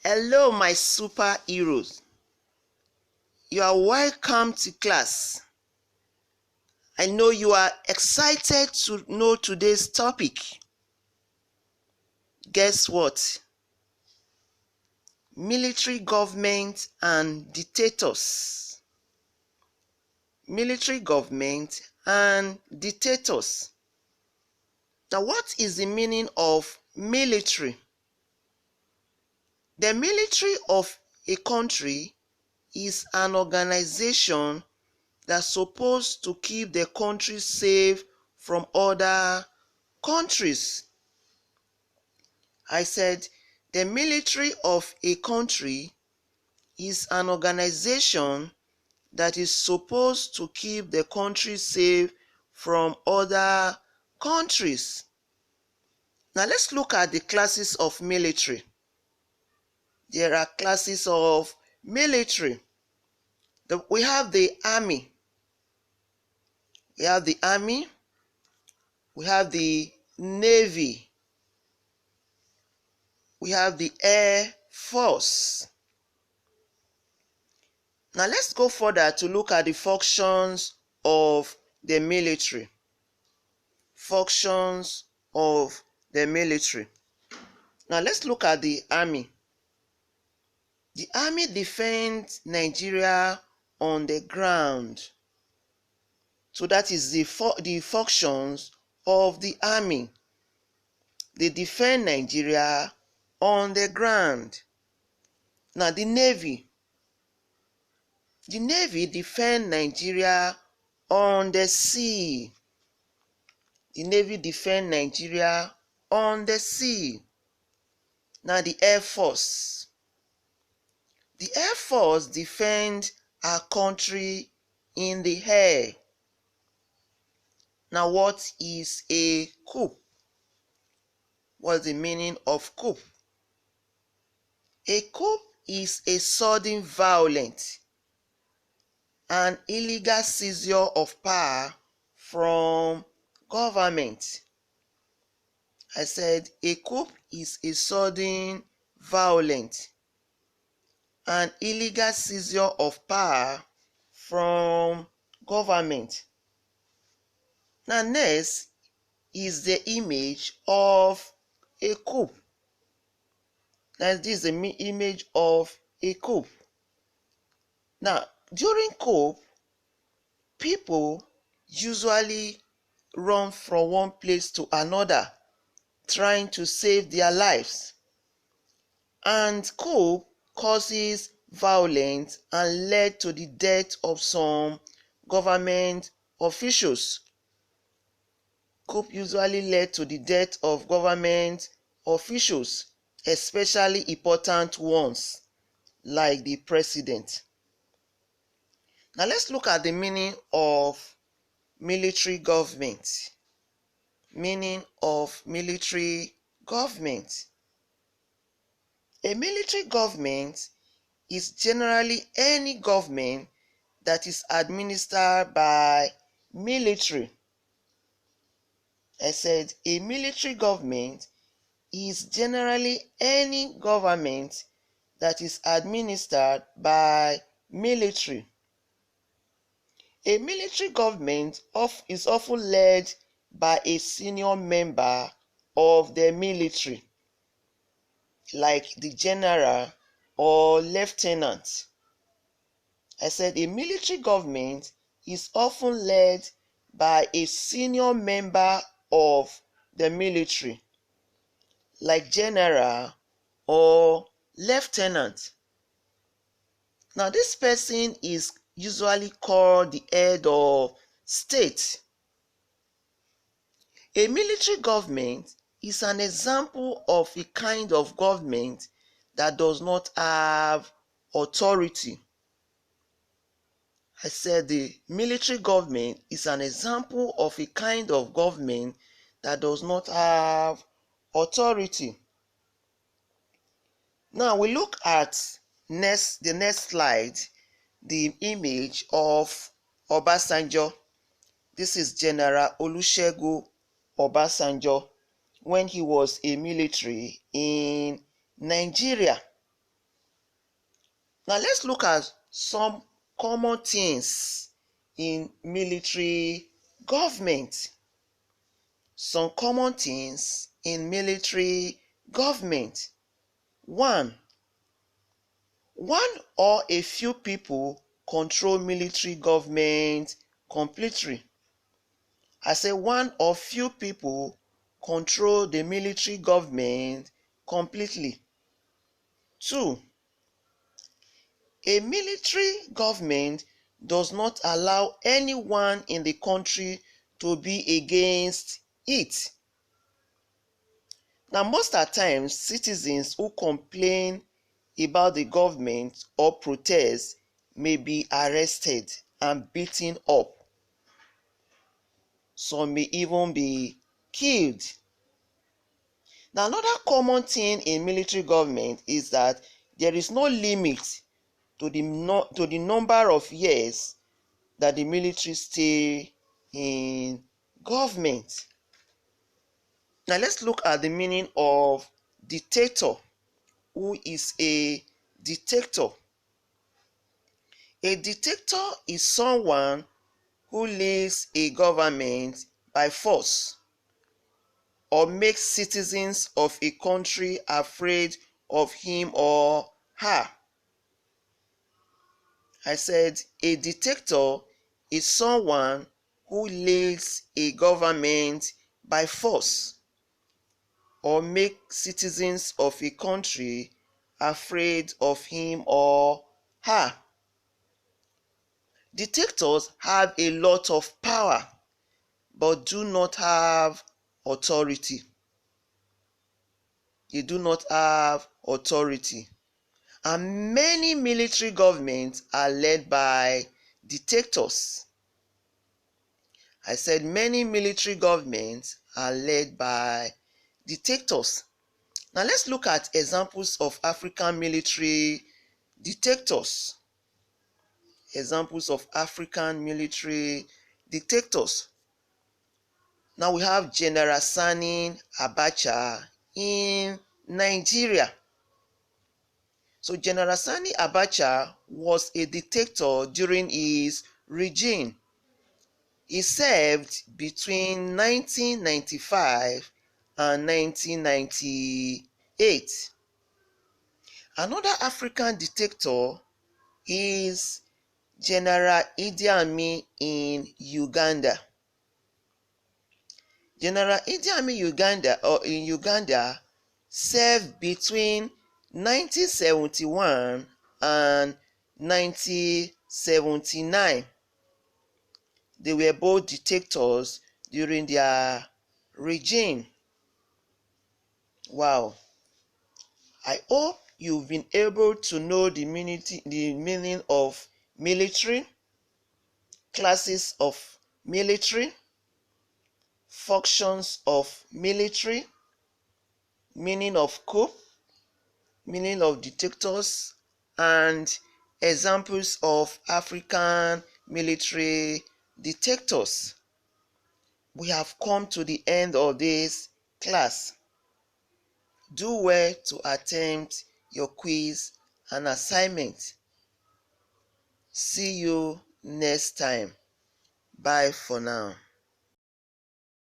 Hello, my superheroes. You are welcome to class. I know you are excited to know today's topic. Guess what? Military government and dictators. Military government and dictators. Now, what is the meaning of military? The military of a country is an organization that's supposed to keep the country safe from other countries. I said the military of a country is an organization that is supposed to keep the country safe from other countries. Now let's look at the classes of military. There are classes of military. We have the army. We have the army. We have the navy. We have the air force. Now let's go further to look at the functions of the military. Functions of the military. Now let's look at the army. The army defends Nigeria on the ground. So that is the functions of the army. They defend Nigeria on the ground. Now the navy. The navy defends Nigeria on the sea. The navy defends Nigeria on the sea. Now the air force. The air force defends our country in the air. Now what is a coup? What's the meaning of coup? A coup is a sudden violent and illegal seizure of power from government. I said a coup is a sudden, violent, and illegal seizure of power from government. Now next is the image of a coup. Now this is the image of a coup. Now during coup, people usually run from one place to another, trying to save their lives. And coup causes violence and led to the death of some government officials. Coup usually led to the death of government officials, especially important ones like the president. Now let's look at the meaning of military government. Meaning of military government. A military government is generally any government that is administered by military. I said a military government is generally any government that is administered by military. A military government is often led by a senior member of the military, like the general or lieutenant. I said a military government is often led by a senior member of the military, like general or lieutenant. Now this person is usually called the head of state. A military government is an example of a kind of government that does not have authority. I said the military government is an example of a kind of government that does not have authority. Now we look at the next slide, the image of Obasanjo. This is General Olusegun Obasanjo when he was a military in Nigeria. Now let's look at some common things in military government. Some common things in military government. One, one or a few people control military government completely. I say one or few people control the military government completely. Two, a military government does not allow anyone in the country to be against it. Now, most of the times, citizens who complain about the government or protest may be arrested and beaten up. Some may even be killed. Now, another common thing in military government is that there is no limit to the number of years that the military stay in government. Now, let's look at the meaning of dictator. Who is a dictator? A dictator is someone who leads a government by force or makes citizens of a country afraid of him or her. I said a dictator is someone who leads a government by force or makes citizens of a country afraid of him or her. Dictators have a lot of power but do not have authority. They do not have authority. And many military governments are led by dictators. I said many military governments are led by dictators. Now let's look at examples of African military dictators. Examples of African military dictators. Now we have General Sani Abacha in Nigeria. So General Sani Abacha was a dictator during his regime. He served between 1995 and 1998. Another African dictator is General Idi Amin in Uganda. General Idi Amin in Uganda served between 1971 and 1979. They were both dictators during their regime. Wow. I hope you've been able to know the meaning of military, classes of military, functions of military, meaning of coup, meaning of dictators, and examples of African military dictators. We have come to the end of this class. Do well to attempt your quiz and assignment. See you next time. Bye for now.